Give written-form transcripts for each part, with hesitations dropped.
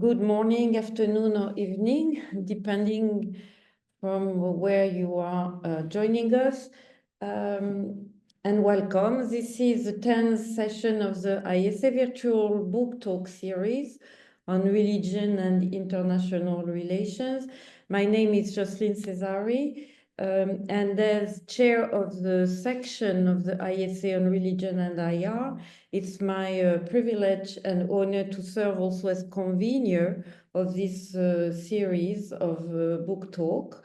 good morning, afternoon, or evening, depending from where you are joining us. And welcome. This is the 10th session of the ISA Virtual Book Talk series on religion and international relations. My name is Jocelyne Cesari, and as chair of the section of the ISA on religion and IR, it's my privilege and honor to serve also as convener of this series of book talk.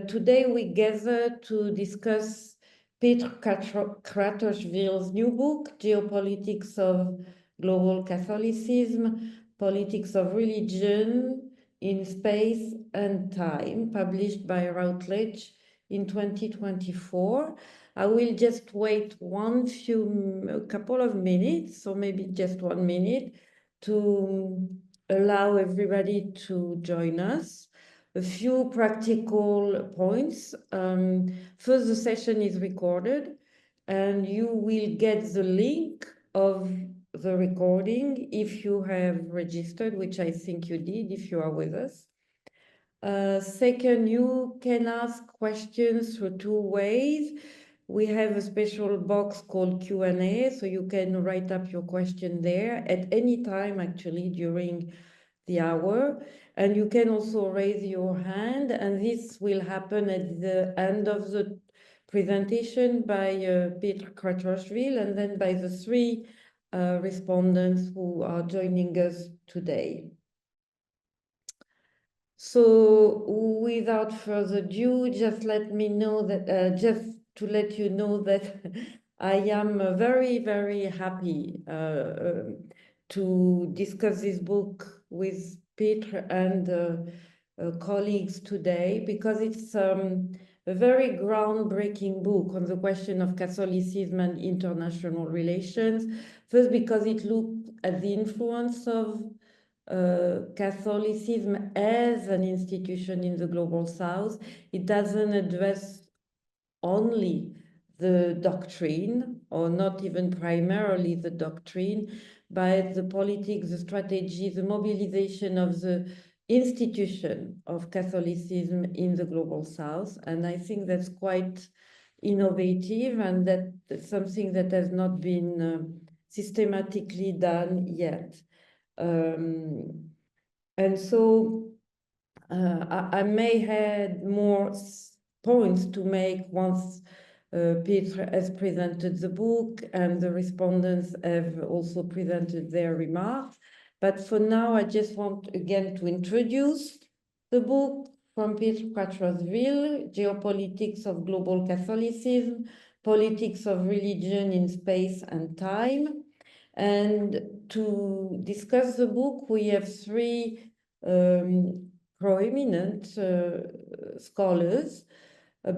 Today we gather to discuss Peter Kratochville's new book, Geopolitics of Global Catholicism, Politics of Religion in Space and Time, published by Routledge in 2024. I will just wait a couple of minutes, or maybe just 1 minute, to allow everybody to join us. A few practical points. First, the session is recorded, and you will get the link of the recording if you have registered, which I think you did if you are with us. Second, you can ask questions through two ways. We have a special box called Q&A, so you can write up your question there at any time, actually, during the hour. And you can also raise your hand, and this will happen at the end of the presentation by Peter Kratochville and then by the three respondents who are joining us today. So without further ado, just let me know that, just to let you know that I am very, very happy to discuss this book with Peter and colleagues today, because it's a very groundbreaking book on the question of Catholicism and international relations. First, because it looked at the influence of Catholicism as an institution in the Global South. It doesn't address only the doctrine, or not even primarily the doctrine, but the politics, the strategy, the mobilization of the institution of Catholicism in the Global South. And I think that's quite innovative, and that's something that has not been systematically done yet. And so I may have more points to make once Peter has presented the book and the respondents have also presented their remarks. But for now, I just want again to introduce the book from Peter Kratochville, Geopolitics of Global Catholicism, Politics of Religion in Space and Time. And to discuss the book, we have three proeminent scholars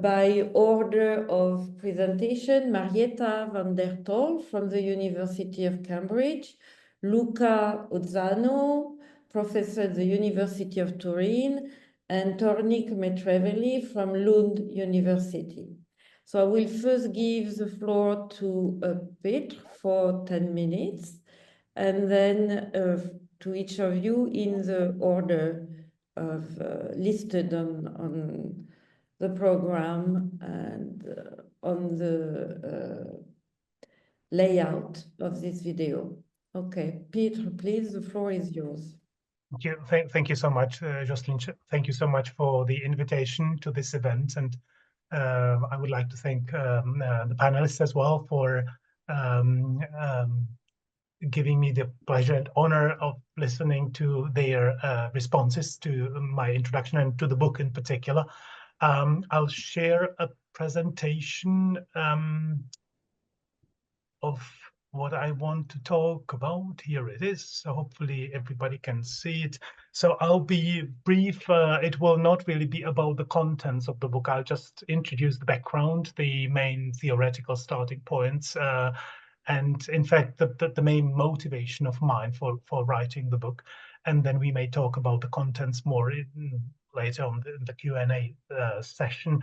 by order of presentation: Marietta van der Tol from the University of Cambridge, Luca Ozzano, professor at the University of Turin, and Tornik Metreveli from Lund University. So I will first give the floor to Peter for 10 minutes, and then to each of you in the order of listed on the program and on the layout of this video. Okay, Peter, please, the floor is yours. Thank you so much, Jocelyne. Thank you so much for the invitation to this event, and I would like to thank the panelists as well for giving me the pleasure and honor of listening to their responses to my introduction and to the book in particular. I'll share a presentation of what I want to talk about. Here it is. So hopefully everybody can see it. So I'll be brief. It will not really be about the contents of the book. I'll just introduce the background, the main theoretical starting points, and in fact, the main motivation of mine for writing the book. And then we may talk about the contents more later on in the Q&A session.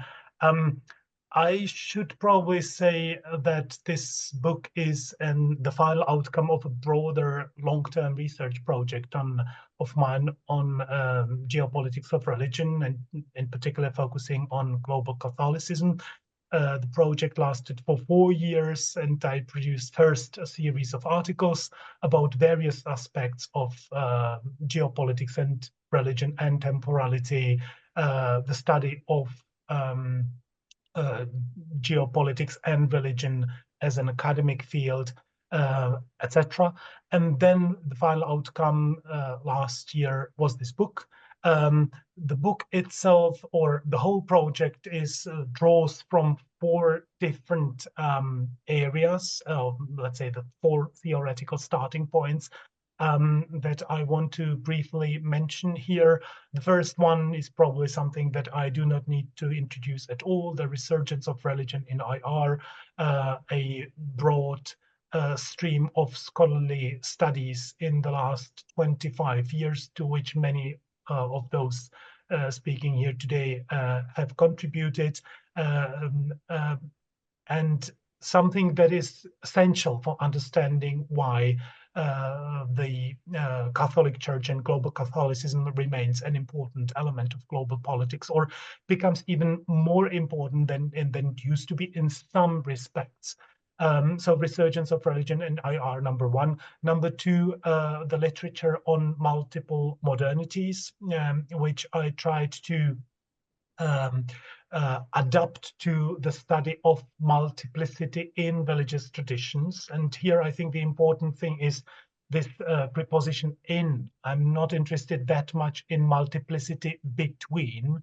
I should probably say that this book is the final outcome of a broader long-term research project of mine on geopolitics of religion, and in particular focusing on global Catholicism. The project lasted for 4 years, and I produced first a series of articles about various aspects of geopolitics and religion and temporality, the study of geopolitics and religion as an academic field, etc. And then the final outcome last year was this book. The book itself, or the whole project, is draws from 4 different areas, let's say the 4 theoretical starting points that I want to briefly mention here. The first one is probably something that I do not need to introduce at all: the resurgence of religion in IR, a broad stream of scholarly studies in the last 25 years, to which many of those speaking here today have contributed, and something that is essential for understanding why the Catholic Church and global Catholicism remains an important element of global politics, or becomes even more important than it used to be in some respects. So resurgence of religion in IR, number 1. Number 2, the literature on multiple modernities, which I tried to adapt to the study of multiplicity in religious traditions. And here I think the important thing is this preposition "in." I'm not interested that much in multiplicity between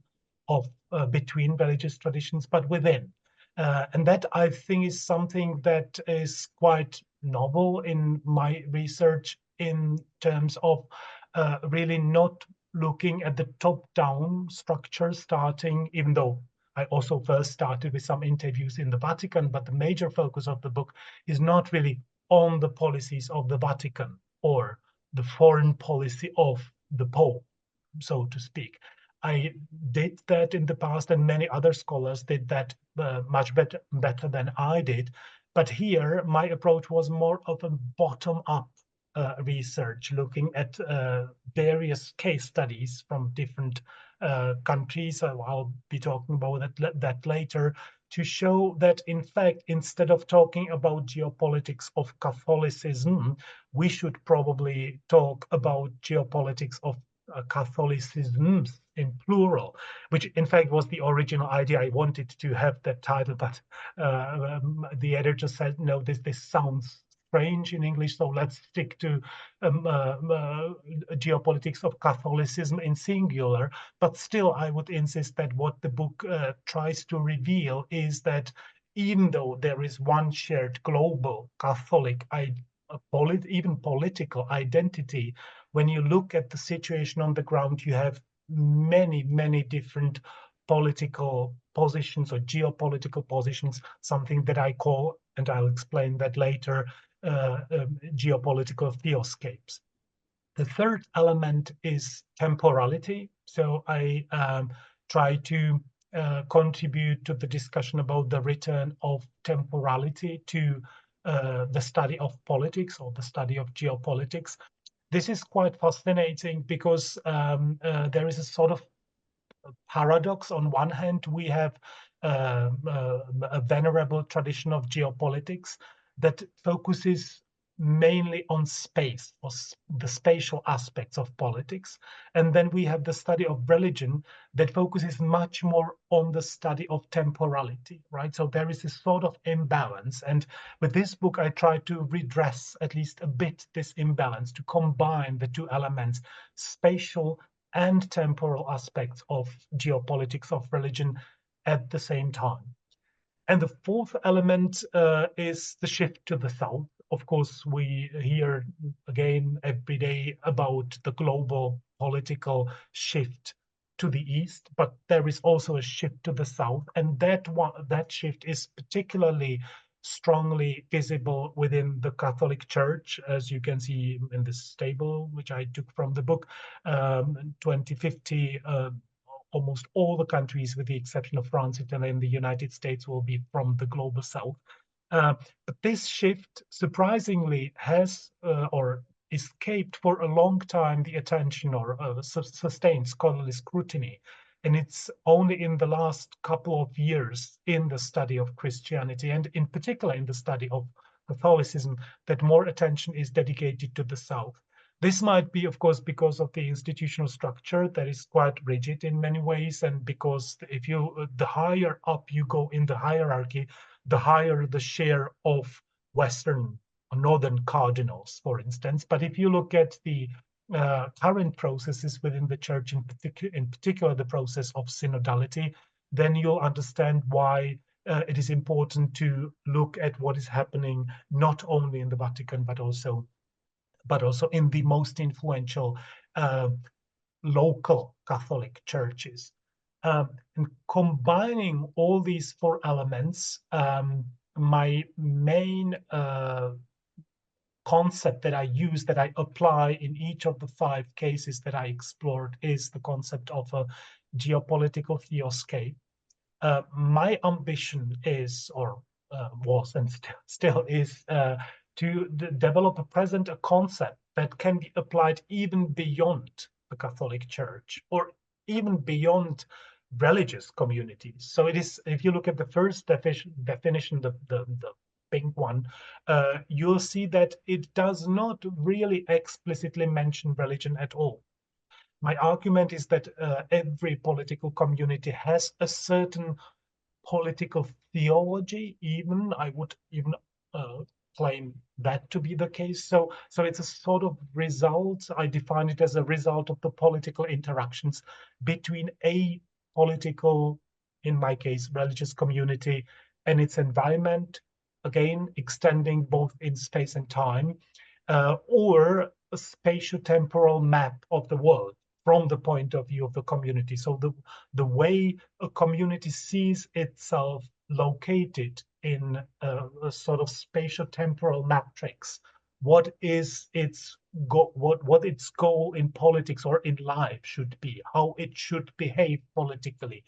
religious traditions, but within. And that, I think, is something that is quite novel in my research, in terms of really not looking at the top-down structure, starting, even though I also first started with some interviews in the Vatican, but the major focus of the book is not really on the policies of the Vatican or the foreign policy of the Pope, so to speak. I did that in the past, and many other scholars did that much better than I did. But here, my approach was more of a bottom-up research, looking at various case studies from different countries. I'll be talking about that later, to show that, in fact, instead of talking about geopolitics of Catholicism, we should probably talk about geopolitics of Catholicisms in plural, which in fact was the original idea. I wanted to have that title, but the editor said, no, this sounds strange in English, so let's stick to geopolitics of Catholicism in singular. But still, I would insist that what the book tries to reveal is that even though there is one shared global Catholic, even political identity, when you look at the situation on the ground, you have many different political positions or geopolitical positions, something that I call, and I'll explain that later, geopolitical theoscapes. The third element is temporality. So I try to contribute to the discussion about the return of temporality to the study of politics, or the study of geopolitics. This is quite fascinating because there is a sort of paradox. On one hand, we have a venerable tradition of geopolitics that focuses mainly on space, or the spatial aspects of politics. And then we have the study of religion that focuses much more on the study of temporality, right? So there is this sort of imbalance. And with this book, I try to redress at least a bit this imbalance, to combine the 2 elements, spatial and temporal aspects of geopolitics of religion at the same time. And the fourth element is the shift to the south. Of course, we hear again every day about the global political shift to the east, but there is also a shift to the south, and that shift is particularly strongly visible within the Catholic Church, as you can see in this table, which I took from the book. 2050 almost all the countries, with the exception of France, Italy, and the United States, will be from the global south. But this shift, surprisingly, has or escaped for a long time the attention or sustained scholarly scrutiny. And it's only in the last couple of years in the study of Christianity, and in particular in the study of Catholicism, that more attention is dedicated to the South. This might be, of course, because of the institutional structure that is quite rigid in many ways, and because if you, the higher up you go in the hierarchy, the higher the share of Western or Northern cardinals, for instance. But if you look at the current processes within the church, in particular the process of synodality, then you'll understand why it is important to look at what is happening not only in the Vatican, but also in the most influential local Catholic churches. And combining all these four elements, my main concept that I use, that I apply in each of the 5 cases that I explored, is the concept of a geopolitical theoscape. My ambition is, or was, and still is, to develop a concept that can be applied even beyond the Catholic Church, or even beyond religious communities. So it is, if you look at the first definition, the pink one, you'll see that it does not really explicitly mention religion at all. My argument is that every political community has a certain political theology, even. I would even claim that to be the case. So it's a sort of result. I define it as a result of the political interactions between a political, in my case, religious community, and its environment, again, extending both in space and time, or a spatio-temporal map of the world from the point of view of the community. So the way a community sees itself located in a sort of spatio-temporal matrix. What is its what its goal in politics or in life should be, how it should behave politically,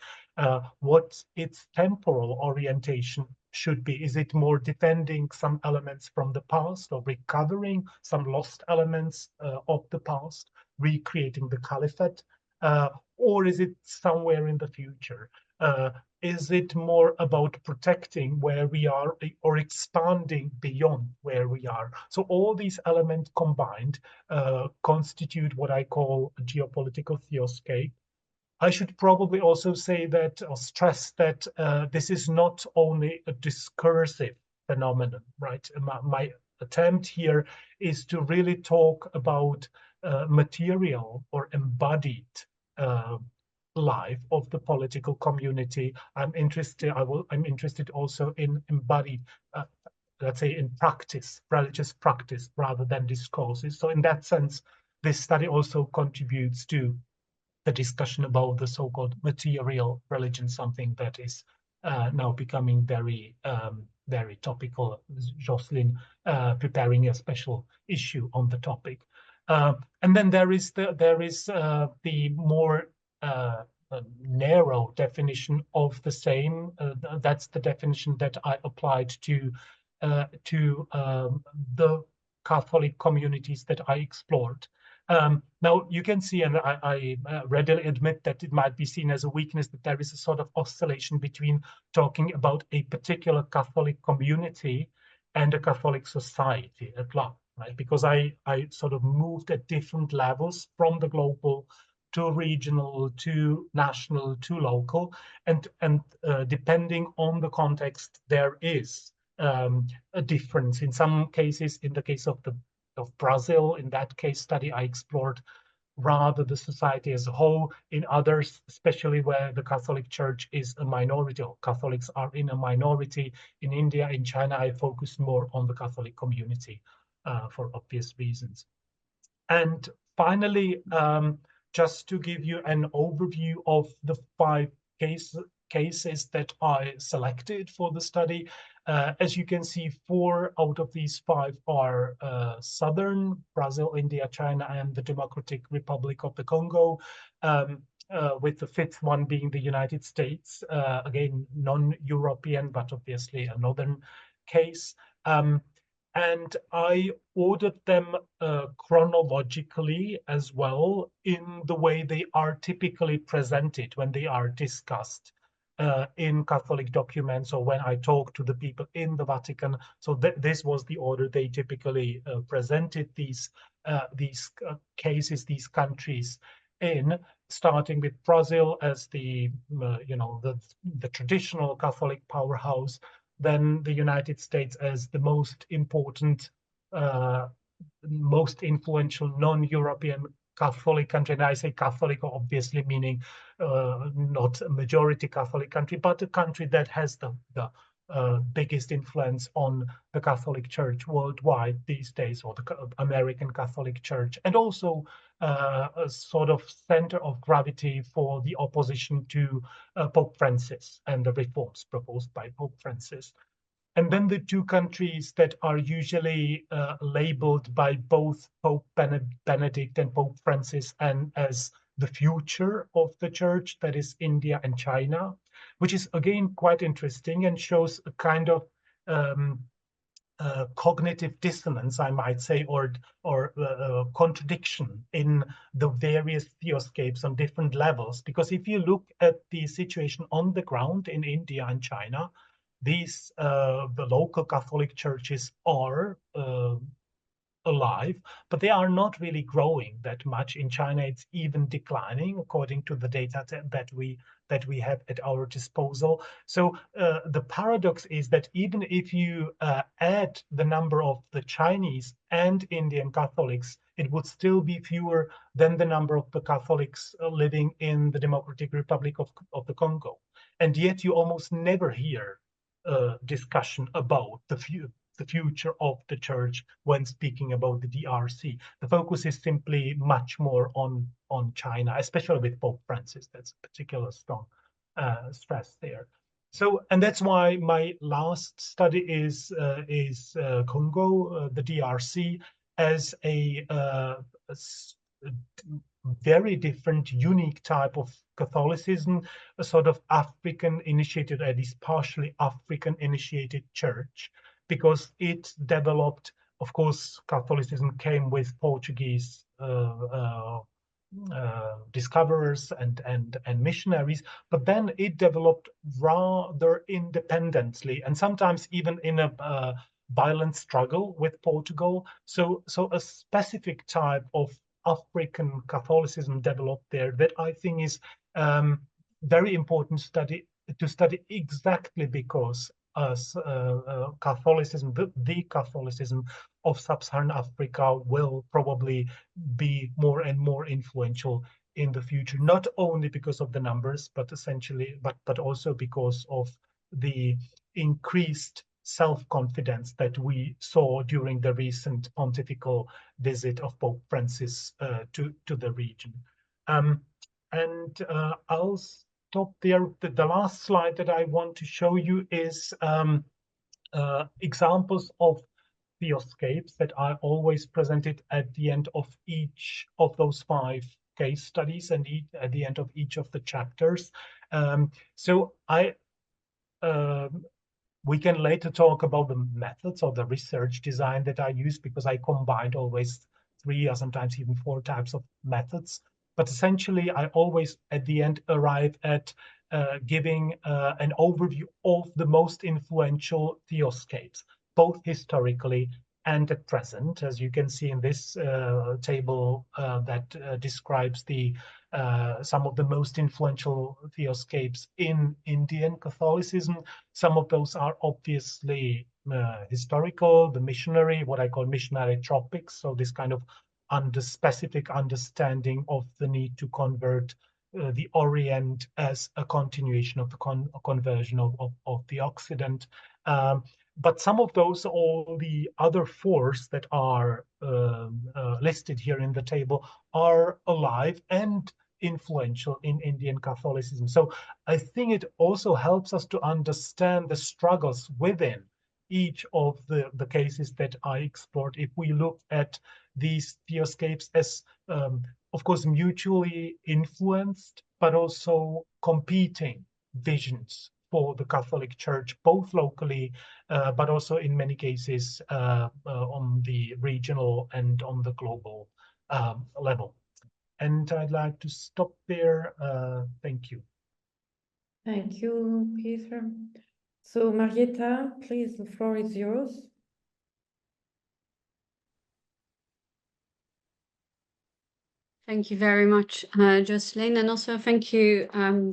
what its temporal orientation should be. Is it more defending some elements from the past, or recovering some lost elements of the past, recreating the caliphate, or is it somewhere in the future? Is it more about protecting where we are, or expanding beyond where we are? So all these elements combined constitute what I call a geopolitical theoscape. I should probably also say that, or stress that, this is not only a discursive phenomenon, right? My attempt here is to really talk about material or embodied life of the political community. I'm interested also in embodied, let's say, in practice, religious practice, rather than discourses. So in that sense, this study also contributes to the discussion about the so-called material religion, something that is now becoming very, very topical. Jocelyn preparing a special issue on the topic. And then there is the more narrow definition of the same. That's the definition that I applied to the Catholic communities that I explored. Now you can see, and I readily admit that it might be seen as a weakness, that there is a sort of oscillation between talking about a particular Catholic community and a Catholic society at large, right? Because I sort of moved at different levels, from the global to regional to national to local, and depending on the context, there is a difference. In some cases, in the case of Brazil, in that case study, I explored rather the society as a whole. In others, especially where the Catholic Church is a minority, or Catholics are in a minority, in India, in China, I focused more on the Catholic community for obvious reasons. And finally, just to give you an overview of the 5 cases that I selected for the study. As you can see, 4 out of these 5 are southern Brazil, India, China, and the Democratic Republic of the Congo. with the fifth one being the United States, again, non-European, but obviously a northern case. And I ordered them chronologically as well in the way they are typically presented when they are discussed in Catholic documents or when I talk to the people in the Vatican. So this was the order they typically presented these cases, these countries in, starting with Brazil as the traditional Catholic powerhouse, then the United States as the most important, most influential non-European Catholic country. And I say Catholic, obviously meaning not a majority Catholic country, but a country that has the biggest influence on the Catholic Church worldwide these days, or the American Catholic Church, and also a sort of center of gravity for the opposition to Pope Francis and the reforms proposed by Pope Francis. And then the two countries that are usually labeled by both Pope Benedict and Pope Francis and as the future of the church, that is India and China, which is again quite interesting and shows a kind of cognitive dissonance, I might say, or contradiction in the various theoscapes on different levels. Because if you look at the situation on the ground in India and China, these the local Catholic churches are alive, but they are not really growing that much. In China, it's even declining according to the data that we have at our disposal. So the paradox is that even if you add the number of the Chinese and Indian Catholics, it would still be fewer than the number of the Catholics living in the Democratic Republic of the Congo. And yet you almost never hear discussion about the future of the church when speaking about the DRC. The focus is simply much more on China, especially with Pope Francis. That's a particular strong stress there. So, and that's why my last study is Congo, the DRC, as a very different, unique type of Catholicism, a sort of African initiated, at least partially African initiated church, because it developed, of course, Catholicism came with Portuguese discoverers and missionaries, but then it developed rather independently and sometimes even in a violent struggle with Portugal. So a specific type of African Catholicism developed there that I think is very important to study exactly because Catholicism, the Catholicism of Sub-Saharan Africa will probably be more and more influential in the future, not only because of the numbers, but essentially, but also because of the increased self-confidence that we saw during the recent pontifical visit of Pope Francis to the region. I'll stop there. The last slide that I want to show you is examples of theoscapes that I always presented at the end of each of those 5 case studies and at the end of each of the chapters. So we can later talk about the methods or the research design that I use, because I combined always 3 or sometimes even 4 types of methods. But essentially, I always at the end arrive at giving an overview of the most influential theoscapes, both historically and at present, as you can see in this table that describes some of the most influential theoscapes in Indian Catholicism. Some of those are obviously historical, the missionary, what I call missionary tropics, so this kind of specific understanding of the need to convert the Orient as a continuation of the conversion of the Occident. But some of those, all the other 4 that are listed here in the table, are alive and influential in Indian Catholicism. So I think it also helps us to understand the struggles within each of the cases that I explored. If we look at these theoscapes as, of course, mutually influenced, but also competing visions for the Catholic Church, both locally, but also in many cases on the regional and on the global level. And I'd like to stop there. Thank you. Thank you, Peter. So, Marietta, please, the floor is yours. Thank you very much, Jocelyn, and also thank you,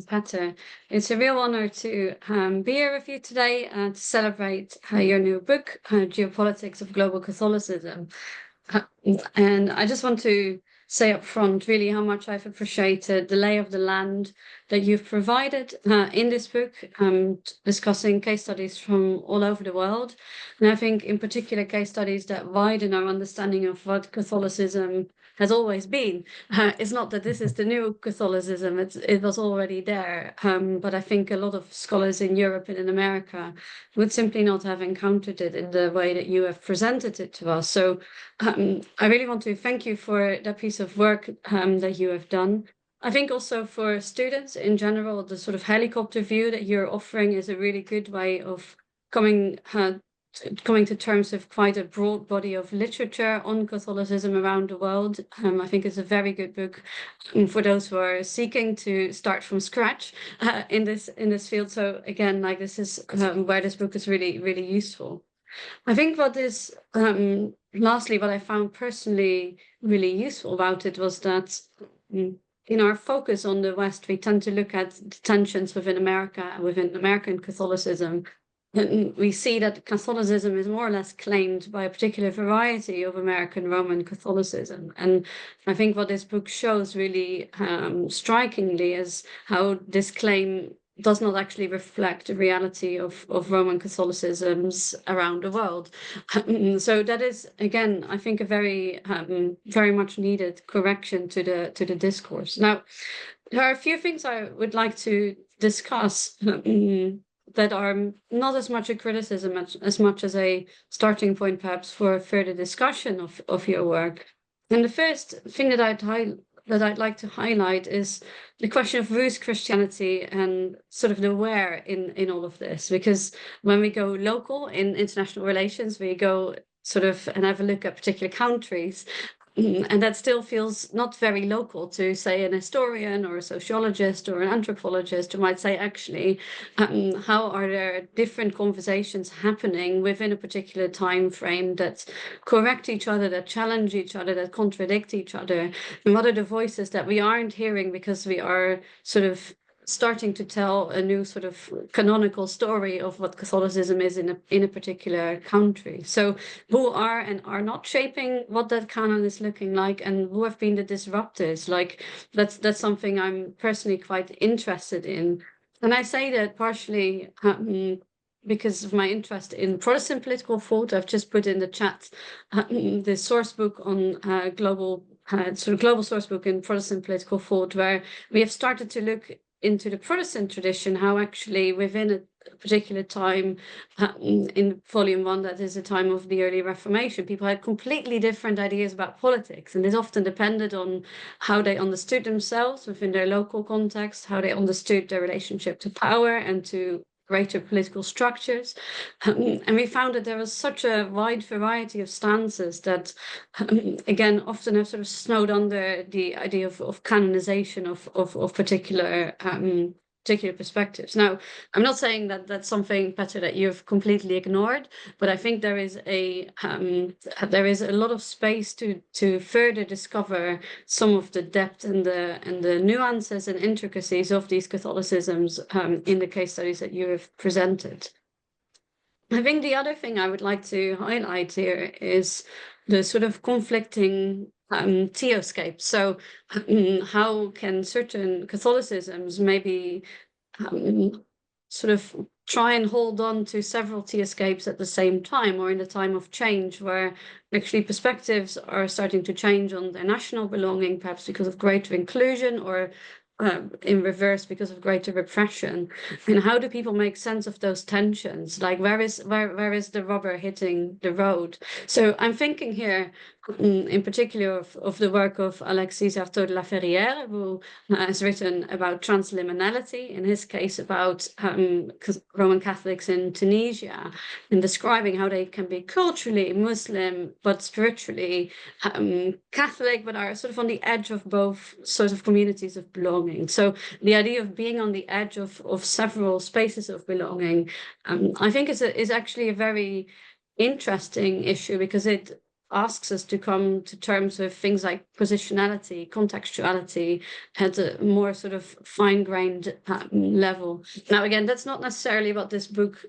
Peter. It's a real honor to be here with you today to celebrate your new book, Geopolitics of Global Catholicism. And I just want to say up front really how much I've appreciated the lay of the land that you've provided in this book, discussing case studies from all over the world. And I think in particular case studies that widen our understanding of what Catholicism has always been. It's not that this is the new Catholicism, it was already there. But I think a lot of scholars in Europe and in America would simply not have encountered it in the way that you have presented it to us. So I really want to thank you for that piece of work that you have done. I think also for students in general, the sort of helicopter view that you're offering is a really good way of coming to terms with quite a broad body of literature on Catholicism around the world. I think it's a very good book for those who are seeking to start from scratch in this field. So again, like this is where this book is really, really useful. I think what is, lastly, what I found personally really useful about it was that in our focus on the West, we tend to look at the tensions within America and within American Catholicism. And we see that Catholicism is more or less claimed by a particular variety of American Roman Catholicism. And I think what this book shows really strikingly is how this claim does not actually reflect the reality of Roman Catholicisms around the world. So that is, again, I think a very, very much needed correction to the discourse. Now, there are a few things I would like to discuss that are not as much a criticism as much as a starting point, perhaps, for further discussion of your work. And the first thing that I'd like to highlight is the question of Rus Christianity and sort of the where in all of this. Because when we go local in international relations, we go sort of and have a look at particular countries. And that still feels not very local to, say, an historian or a sociologist or an anthropologist who might say, actually, how are there different conversations happening within a particular time frame that correct each other, that challenge each other, that contradict each other? And what are the voices that we aren't hearing because we are sort of starting to tell a new sort of canonical story of what Catholicism is in a particular country? So who are and are not shaping what that canon is looking like, and who have been the disruptors? Like that's something I'm personally quite interested in. And I say that partially because of my interest in Protestant political thought. I've just put in the chat the source book on global source book in Protestant political thought, where we have started to look into the Protestant tradition, how actually within a particular time in volume 1, that is the time of the early Reformation, people had completely different ideas about politics, and this often depended on how they understood themselves within their local context, how they understood their relationship to power and to greater political structures. And we found that there was such a wide variety of stances that, again, often have sort of snowed under the idea of canonization of particular perspectives. Now, I'm not saying that that's something, Peter, that you've completely ignored, but I think there is a lot of space to further discover some of the depth and the nuances and intricacies of these Catholicisms in the case studies that you have presented. I think the other thing I would like to highlight here is the sort of conflicting theoscapes. So how can certain Catholicisms maybe sort of try and hold on to several theoscapes at the same time, or in a time of change where actually perspectives are starting to change on their national belonging, perhaps because of greater inclusion, or in reverse because of greater repression? And how do people make sense of those tensions? Like where is the rubber hitting the road? So I'm thinking here in particular of the work of Alexis Artaud de la Ferrière, who has written about transliminality, in his case about Roman Catholics in Tunisia, and describing how they can be culturally Muslim but spiritually Catholic, but are sort of on the edge of both sort of communities of belonging. So the idea of being on the edge of several spaces of belonging, I think is actually a very interesting issue, because it asks us to come to terms with things like positionality, contextuality at a more sort of fine-grained level. Now, again, that's not necessarily what this book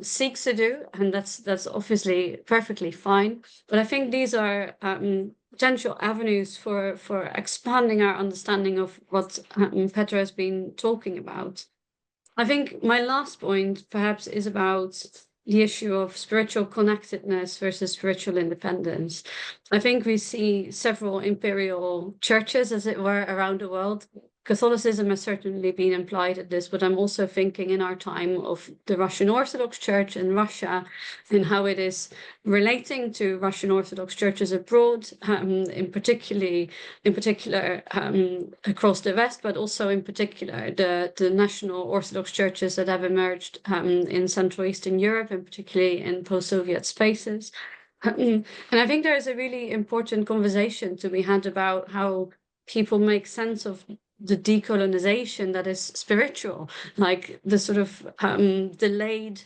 seeks to do, and that's obviously perfectly fine. But I think these are potential avenues for expanding our understanding of what Petra has been talking about. I think my last point perhaps is about the issue of spiritual connectedness versus spiritual independence. I think we see several imperial churches, as it were, around the world. Catholicism has certainly been implied in this, but I'm also thinking in our time of the Russian Orthodox Church in Russia and how it is relating to Russian Orthodox churches abroad, in particular across the West, but also in particular the national Orthodox churches that have emerged in Central Eastern Europe, and particularly in post-Soviet spaces. And I think there is a really important conversation to be had about how people make sense of the decolonization that is spiritual, like the sort of delayed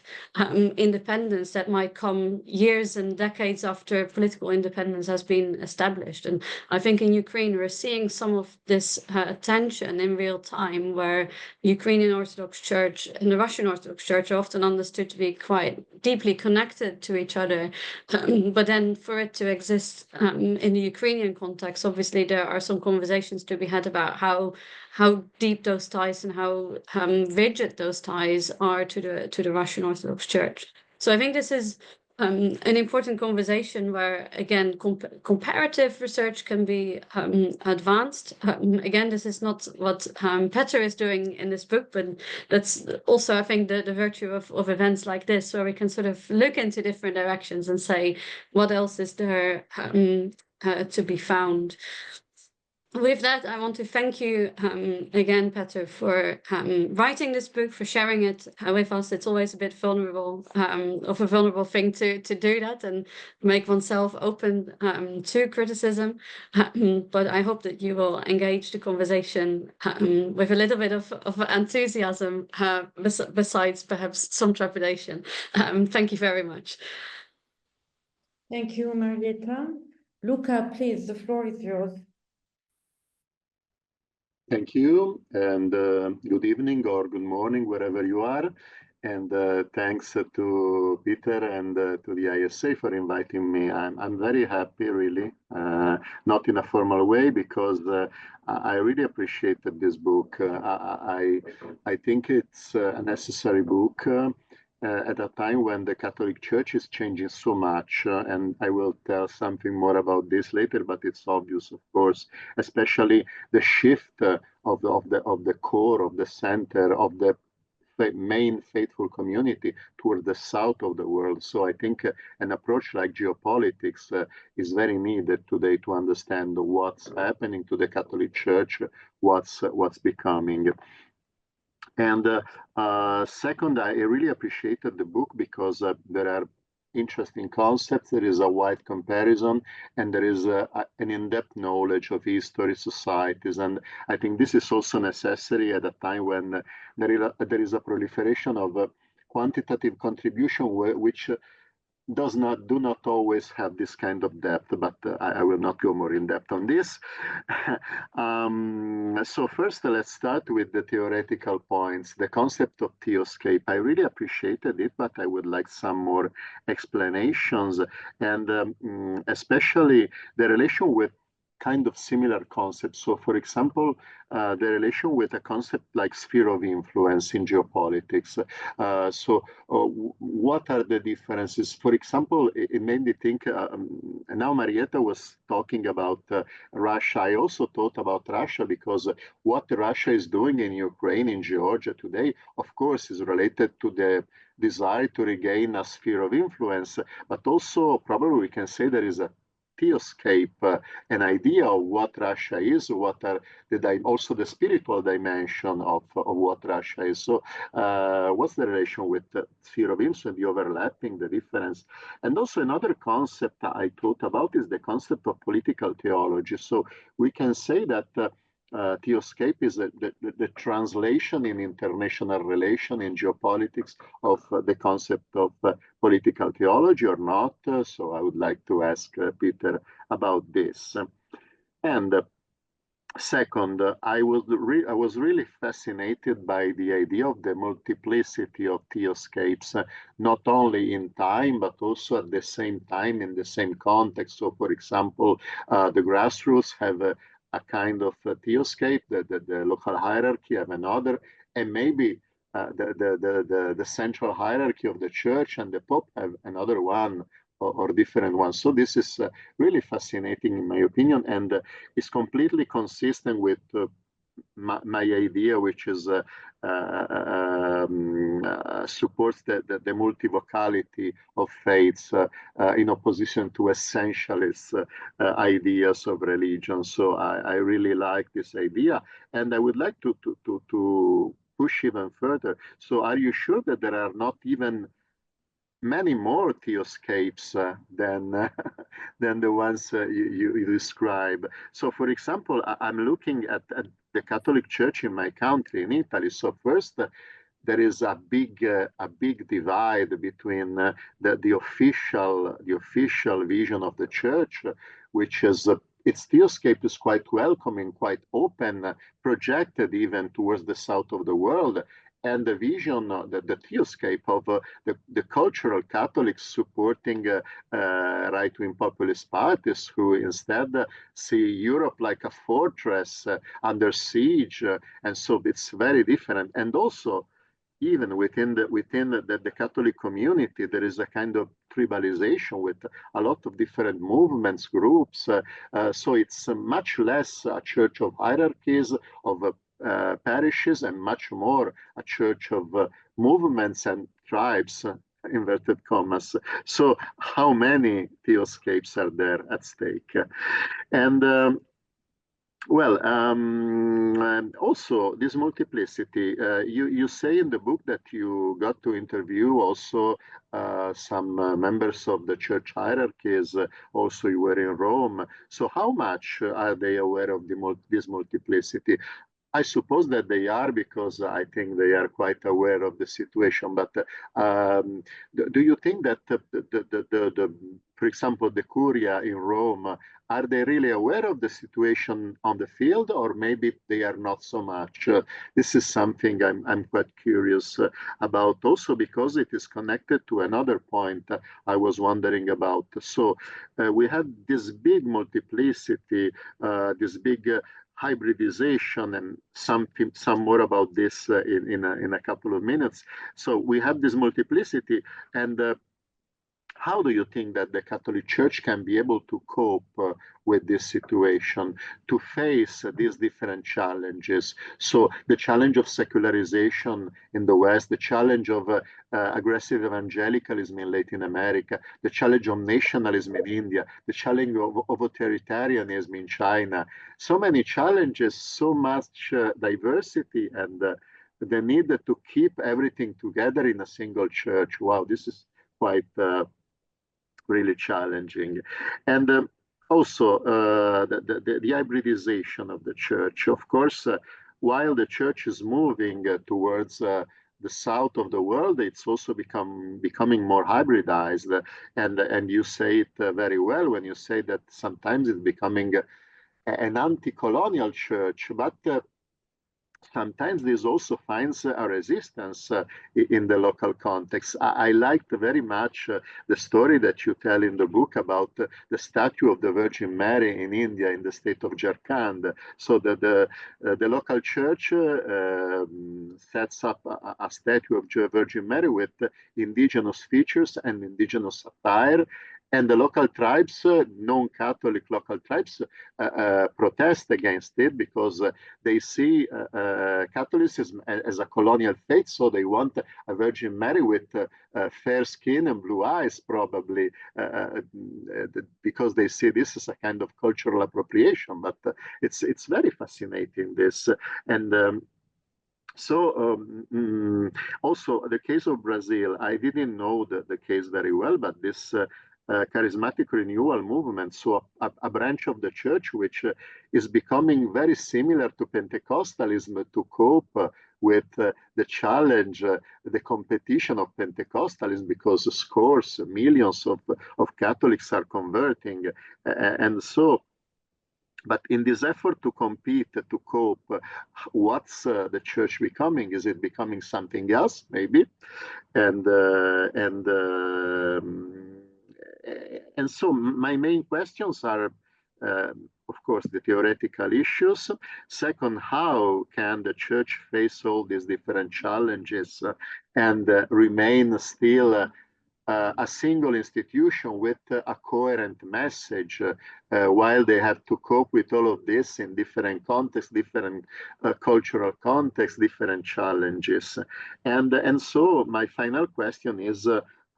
independence that might come years and decades after political independence has been established. And I think in Ukraine, we're seeing some of this tension in real time, where the Ukrainian Orthodox Church and the Russian Orthodox Church are often understood to be quite deeply connected to each other. But then for it to exist in the Ukrainian context, obviously there are some conversations to be had about how deep those ties and how rigid those ties are to the Russian Orthodox Church. So I think this is an important conversation where, again, comparative research can be advanced. Again, this is not what Petra is doing in this book, but that's also, I think, the virtue of events like this, where we can sort of look into different directions and say, what else is there to be found? With that, I want to thank you again, Petra, for writing this book, for sharing it with us. It's always a bit vulnerable, of a vulnerable thing to do that and make oneself open to criticism. But I hope that you will engage the conversation with a little bit of enthusiasm, besides perhaps some trepidation. Thank you very much. Thank you, Marietta. Luca, please, the floor is yours. Thank you, and good evening or good morning, wherever you are. And thanks to Peter and to the ISA for inviting me. I'm very happy, really, not in a formal way, because I really appreciated this book. I think it's a necessary book at a time when the Catholic Church is changing so much, and I will tell something more about this later. But it's obvious, of course, especially the shift of the core, of the center, of the main faithful community toward the south of the world. So I think an approach like geopolitics is very needed today to understand what's happening to the Catholic Church, what's becoming. And second, I really appreciated the book because there are interesting concepts. There is a wide comparison, and there is an in-depth knowledge of history, societies, and I think this is also necessary at a time when there is a proliferation of quantitative contribution, which do not always have this kind of depth, but I will not go more in depth on this. So first, let's start with the theoretical points. The concept of theoscape, I really appreciated it, but I would like some more explanations, and especially the relation with kind of similar concepts. So, for example, the relation with a concept like sphere of influence in geopolitics. What are the differences? For example, it made me think, now Marietta was talking about Russia. I also thought about Russia, because what Russia is doing in Ukraine, in Georgia today, of course, is related to the desire to regain a sphere of influence, but also probably we can say there is a theoscape an idea of what Russia is, what are also the spiritual dimension of what Russia is. So what's the relation with the sphere of influence, the overlapping, the difference? And also another concept I thought about is the concept of political theology. So we can say that theoscape is the translation in international relation, in geopolitics, of the concept of political theology or not. So I would like to ask Peter about this. And second, I was really fascinated by the idea of the multiplicity of theoscapes, not only in time, but also at the same time in the same context. So, for example, the grassroots have a kind of theoscape, the local hierarchy have another, and maybe the central hierarchy of the church and the Pope have another one, or different ones. So this is really fascinating in my opinion, and is completely consistent with my idea, which is supports the multivocality of faiths in opposition to essentialist ideas of religion. So I really like this idea, and I would like to push even further. So are you sure that there are not even many more theoscapes than the ones you describe? So, for example, I'm looking at the Catholic Church in my country, in Italy. So first, there is a big divide between the official vision of the Church, which is its theoscape is quite welcoming, quite open, projected even towards the south of the world, and the vision, the theoscape of the cultural Catholics supporting right-wing populist parties who instead see Europe like a fortress under siege, and so it's very different. And also, even within the Catholic community, there is a kind of tribalization with a lot of different movements, groups. So it's much less a church of hierarchies, of parishes, and much more a church of movements and tribes, inverted commas. So how many theoscapes are there at stake? And also this multiplicity, you say in the book that you got to interview also some members of the church hierarchies, also you were in Rome. So how much are they aware of this multiplicity? I suppose that they are, because I think they are quite aware of the situation. But do you think that for example, the Curia in Rome, are they really aware of the situation on the field, or maybe they are not so much? This is something I'm quite curious about, also because it is connected to another point I was wondering about. So we had this big multiplicity, this big hybridization, and some more about this in a couple of minutes. So we have this multiplicity, and how do you think that the Catholic Church can be able to cope with this situation, to face these different challenges? So the challenge of secularization in the West, the challenge of aggressive evangelicalism in Latin America, the challenge of nationalism in India, the challenge of authoritarianism in China. So many challenges, so much diversity, and the need to keep everything together in a single church. Wow, this is quite really challenging. And also the hybridization of the church. Of course, while the church is moving towards the south of the world, it's also becoming more hybridized. And you say it very well when you say that sometimes it's becoming an anti-colonial church, but sometimes this also finds a resistance in the local context. I liked very much the story that you tell in the book about the statue of the Virgin Mary in India, in the state of Jharkhand. So that the local church sets up a statue of Virgin Mary with indigenous features and indigenous attire. And the local tribes, non-Catholic local tribes, protest against it because they see Catholicism as a colonial faith, so they want a Virgin Mary with fair skin and blue eyes, probably, because they see this as a kind of cultural appropriation. But it's very fascinating, this. And also the case of Brazil, I didn't know the case very well, but this charismatic renewal movement, so a branch of the church which is becoming very similar to Pentecostalism to cope with the challenge, the competition of Pentecostalism, because scores, millions of Catholics are converting. And so, but in this effort to compete, to cope, what's the church becoming? Is it becoming something else, maybe? And so my main questions are, of course, the theoretical issues. Second, how can the church face all these different challenges and remain still a single institution with a coherent message while they have to cope with all of this in different contexts, different cultural contexts, different challenges. And so my final question is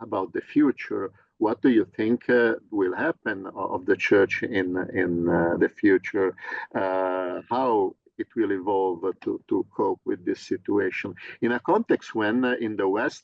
about the future. What do you think will happen of the church in the future? How it will evolve to cope with this situation in a context when in the West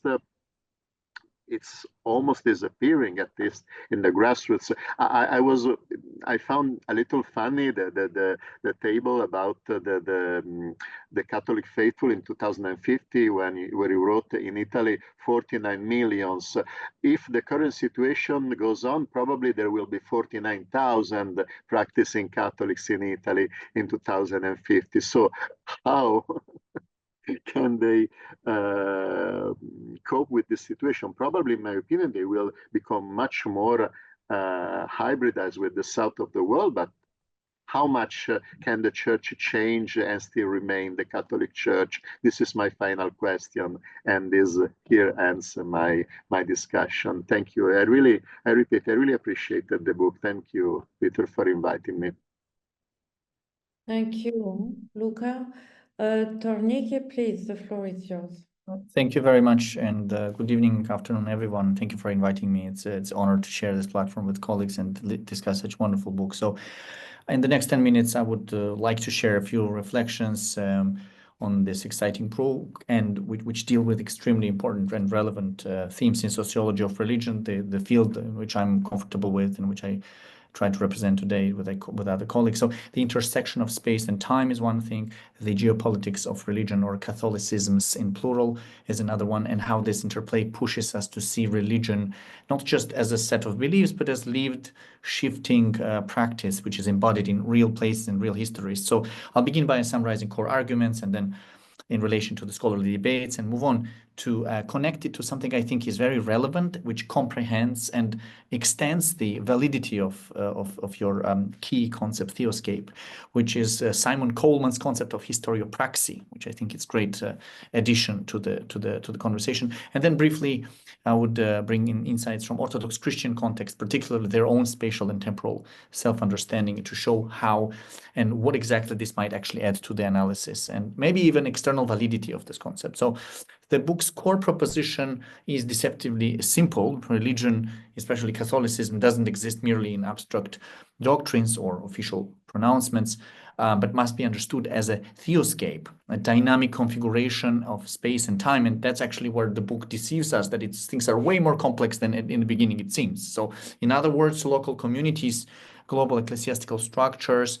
it's almost disappearing, at least in the grassroots. I found a little funny the table about the Catholic faithful in 2050 where he wrote in Italy 49 millions. If the current situation goes on, probably there will be 49,000 practicing Catholics in Italy in 2050. So how can they cope with this situation? Probably, in my opinion, they will become much more hybridized with the south of the world. But how much can the church change and still remain the Catholic Church? This is my final question, and this here ends my discussion. Thank you. I repeat, I really appreciated the book. Thank you, Peter, for inviting me. Thank you, Luca. Tornike, please, the floor is yours. Thank you very much, and good evening, afternoon, everyone. Thank you for inviting me. It's an honor to share this platform with colleagues and discuss such wonderful books. So in the next 10 minutes, I would like to share a few reflections on this exciting book, and which deal with extremely important and relevant themes in sociology of religion, the field in which I'm comfortable with and which I try to represent today with other colleagues. So the intersection of space and time is one thing, the geopolitics of religion, or Catholicisms in plural, is another one, and how this interplay pushes us to see religion not just as a set of beliefs, but as lived, shifting practice, which is embodied in real places and real histories. So I'll begin by summarizing core arguments, and then in relation to the scholarly debates, and move on to connect it to something I think is very relevant, which comprehends and extends the validity of your key concept, theoscape, which is Simon Coleman's concept of historiopraxy, which I think is great addition to the conversation. And then briefly, I would bring in insights from Orthodox Christian context, particularly their own spatial and temporal self-understanding, to show how and what exactly this might actually add to the analysis, and maybe even external validity of this concept. So the book's core proposition is deceptively simple. Religion, especially Catholicism, doesn't exist merely in abstract doctrines or official pronouncements, but must be understood as a theoscape, a dynamic configuration of space and time. And that's actually where the book deceives us, that things are way more complex than in the beginning it seems. So in other words, local communities, global ecclesiastical structures,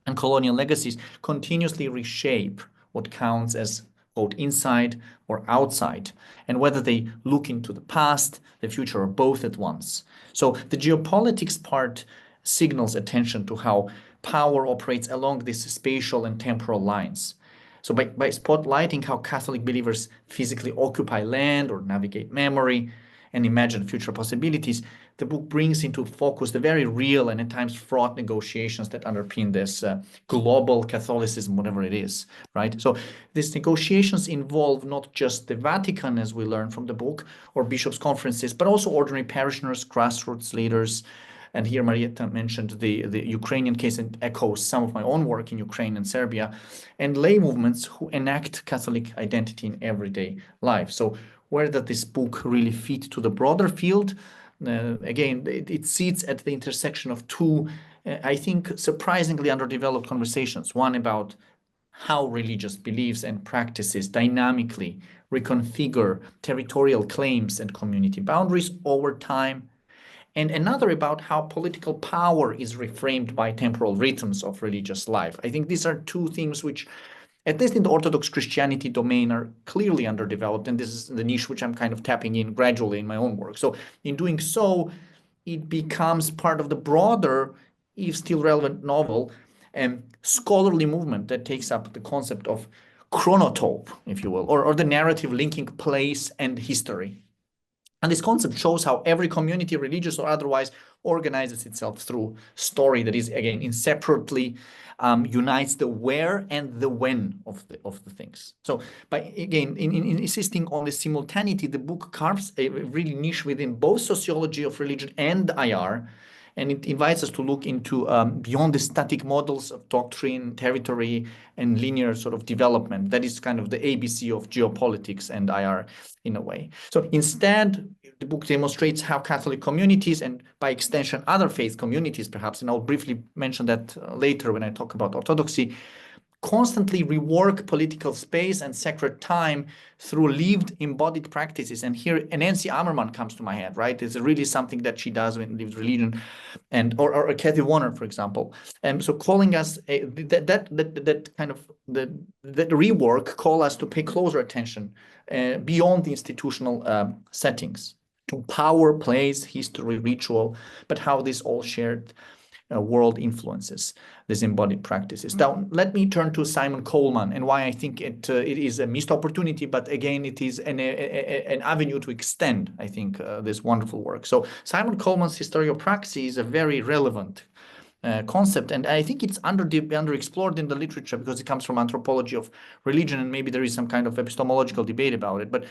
and colonial legacies continuously reshape what counts as, quote, inside or outside, and whether they look into the past, the future, or both at once. So the geopolitics part signals attention to how power operates along these spatial and temporal lines. So by spotlighting how Catholic believers physically occupy land or navigate memory, and imagine future possibilities, the book brings into focus the very real and at times fraught negotiations that underpin this global Catholicism, whatever it is, right? So these negotiations involve not just the Vatican, as we learn from the book, or bishops' conferences, but also ordinary parishioners, grassroots leaders. And here Marietta mentioned the Ukrainian case and echoes some of my own work in Ukraine and Serbia, and lay movements who enact Catholic identity in everyday life. So where does this book really fit to the broader field? Again, it sits at the intersection of two, I think, surprisingly underdeveloped conversations. One about how religious beliefs and practices dynamically reconfigure territorial claims and community boundaries over time, and another about how political power is reframed by temporal rhythms of religious life. I think these are two themes which, at least in the Orthodox Christianity domain, are clearly underdeveloped, and this is the niche which I'm kind of tapping in gradually in my own work. So in doing so, it becomes part of the broader, if still relevant, novel and scholarly movement that takes up the concept of chronotope, if you will, or the narrative linking place and history. And this concept shows how every community, religious or otherwise, organizes itself through story that is, again, inseparably unites the where and the when of the things. So by, again, in insisting on the simultaneity, the book carves a really niche within both sociology of religion and IR, and it invites us to look into beyond the static models of doctrine, territory, and linear sort of development. That is kind of the ABC of geopolitics and IR in a way. So instead, the book demonstrates how Catholic communities, and by extension, other faith communities perhaps, and I'll briefly mention that later when I talk about orthodoxy, constantly rework political space and sacred time through lived embodied practices. And here Nancy Ammerman comes to my head, right? It's really something that she does with lived religion, and or Kathy Warner, for example. And so calling us that kind of that rework call us to pay closer attention beyond the institutional settings to power, place, history, ritual, but how this all shared world influences these embodied practices. Now, let me turn to Simon Coleman and why I think it is a missed opportunity, but again, it is an avenue to extend, I think, this wonderful work. So Simon Coleman's historiopraxy is a very relevant concept, and I think it's underexplored in the literature because it comes from anthropology of religion, and maybe there is some kind of epistemological debate about it, but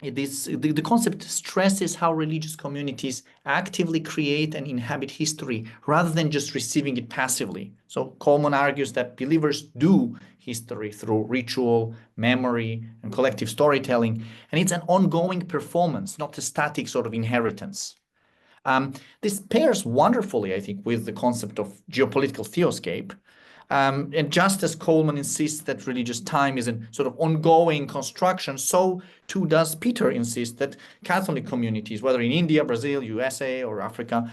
the concept stresses how religious communities actively create and inhabit history rather than just receiving it passively. So Coleman argues that believers do history through ritual, memory, and collective storytelling, and it's an ongoing performance, not a static sort of inheritance. This pairs wonderfully, I think, with the concept of geopolitical theoscape. And just as Coleman insists that religious time is a sort of ongoing construction, so too does Peter insist that Catholic communities, whether in India, Brazil, USA, or Africa,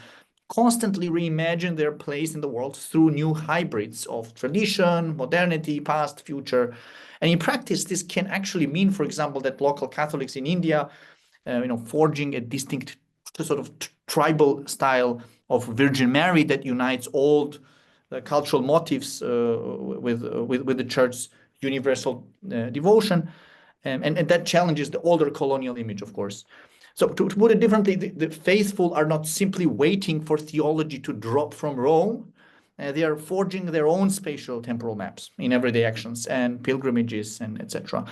constantly reimagine their place in the world through new hybrids of tradition, modernity, past, future. And in practice, this can actually mean, for example, that local Catholics in India, forging a distinct sort of tribal style of Virgin Mary that unites old cultural motifs with the church's universal devotion, and that challenges the older colonial image, of course. So to put it differently, the faithful are not simply waiting for theology to drop from Rome. They are forging their own spatial temporal maps in everyday actions and pilgrimages and etc.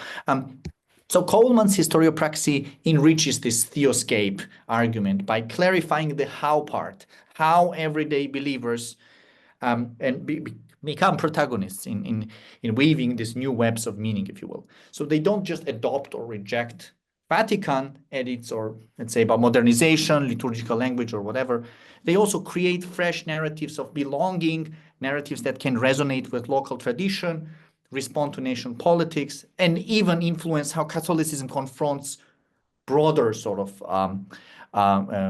So Coleman's historiopraxy enriches this theoscape argument by clarifying the how part, how everyday believers become protagonists in weaving these new webs of meaning, if you will. So they don't just adopt or reject Vatican edits or, let's say, about modernization, liturgical language, or whatever. They also create fresh narratives of belonging, narratives that can resonate with local tradition, respond to nation politics, and even influence how Catholicism confronts broader sort of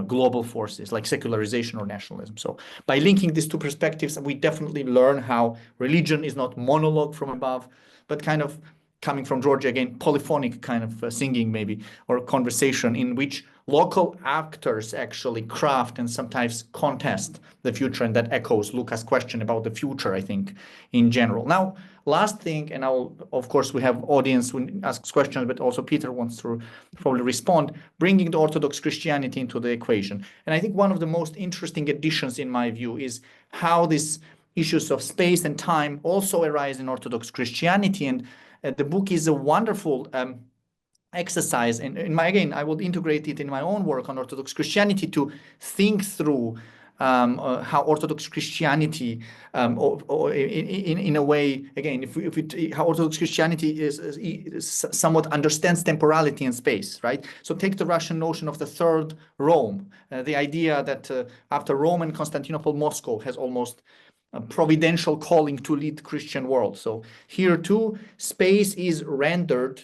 global forces like secularization or nationalism. So by linking these two perspectives, we definitely learn how religion is not monologue from above, but kind of coming from Georgia again, polyphonic kind of singing maybe, or conversation in which local actors actually craft and sometimes contest the future, and that echoes Luca's question about the future, I think, in general. Now, last thing, and of course, we have audience who asks questions, but also Peter wants to probably respond, bringing the Orthodox Christianity into the equation. And I think one of the most interesting additions, in my view, is how these issues of space and time also arise in Orthodox Christianity. And the book is a wonderful exercise, and again, I will integrate it in my own work on Orthodox Christianity to think through how Orthodox Christianity, or in a way, again, how Orthodox Christianity is somewhat understands temporality and space, right? So take the Russian notion of the third Rome, the idea that after Rome and Constantinople, Moscow has almost a providential calling to lead the Christian world. So here too, space is rendered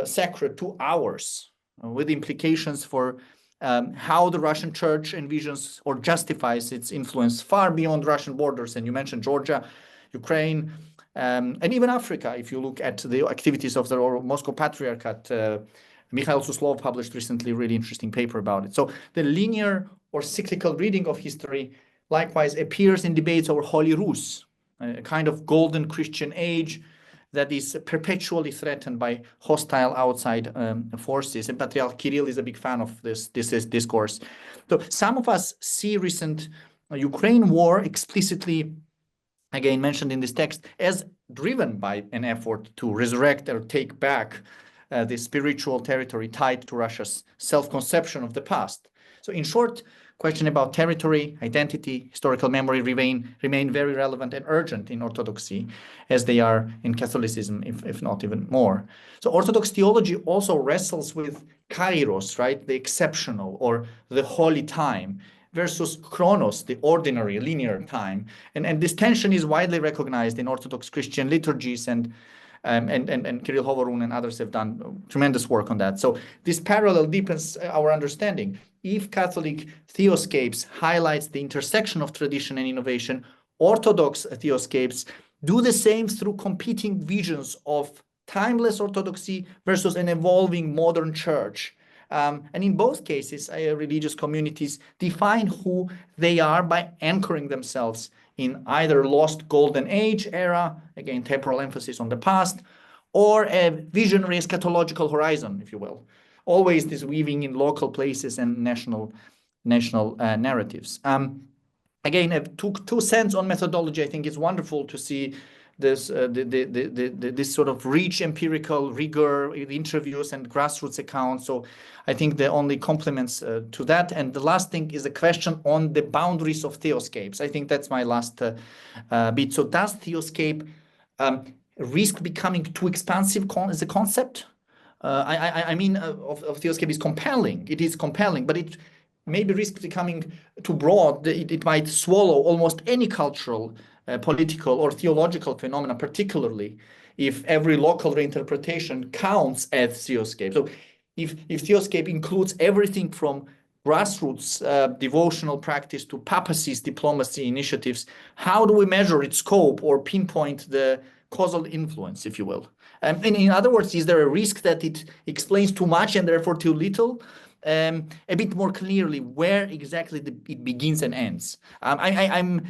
sacred to ours, with implications for how the Russian church envisions or justifies its influence far beyond Russian borders. And you mentioned Georgia, Ukraine, and even Africa. If you look at the activities of the Moscow Patriarchate, Mikhail Suslov published recently a really interesting paper about it. So the linear or cyclical reading of history likewise appears in debates over Holy Rus, a kind of golden Christian age that is perpetually threatened by hostile outside forces. And Patriarch Kirill is a big fan of this discourse. So some of us see recent Ukraine war explicitly, again mentioned in this text, as driven by an effort to resurrect or take back the spiritual territory tied to Russia's self-conception of the past. So in short, question about territory, identity, historical memory remain very relevant and urgent in Orthodoxy, as they are in Catholicism, if not even more. So Orthodox theology also wrestles with kairos, right, the exceptional or the holy time, versus chronos, the ordinary linear time. And this tension is widely recognized in Orthodox Christian liturgies, and Kirill Hovorun and others have done tremendous work on that. So this parallel deepens our understanding. If Catholic theoscapes highlights the intersection of tradition and innovation, Orthodox theoscapes do the same through competing visions of timeless orthodoxy versus an evolving modern church. And in both cases, religious communities define who they are by anchoring themselves in either lost golden age era, again, temporal emphasis on the past, or a visionary eschatological horizon, if you will. Always this weaving in local places and national narratives. Again, two cents on methodology. I think it's wonderful to see this this sort of rich empirical rigor, the interviews and grassroots accounts. So I think the only compliments to that. And the last thing is a question on the boundaries of theoscapes. I think that's my last bit. So does theoscape risk becoming too expansive as a concept? I mean, of theoscape is compelling. It is compelling, but it maybe risks becoming too broad. It might swallow almost any cultural, political, or theological phenomena, particularly if every local reinterpretation counts as theoscape. So if theoscape includes everything from grassroots devotional practice to papacy's diplomacy initiatives, how do we measure its scope or pinpoint the causal influence, if you will? And in other words, is there a risk that it explains too much and therefore too little? A bit more clearly, where exactly it begins and ends. I'm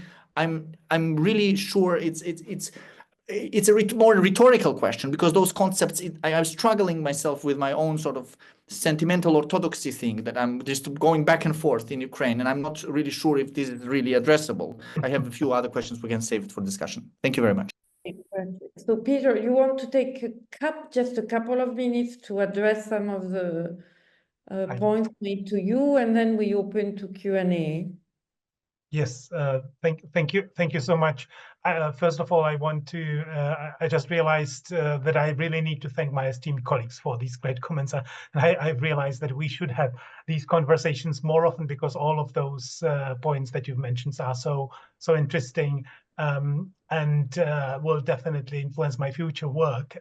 really sure it's a more rhetorical question, because those concepts, I'm struggling myself with my own sort of sentimental orthodoxy thing that I'm just going back and forth in Ukraine, and I'm not really sure if this is really addressable. I have a few other questions we can save it for discussion. Thank you very much. So Peter, you want to take just a couple of minutes to address some of the points made to you, and then we open to Q&A. Yes, thank you so much. First of all, I want to, I just realized that I really need to thank my esteemed colleagues for these great comments. I've realized that we should have these conversations more often, because all of those points that you've mentioned are so interesting, and will definitely influence my future work.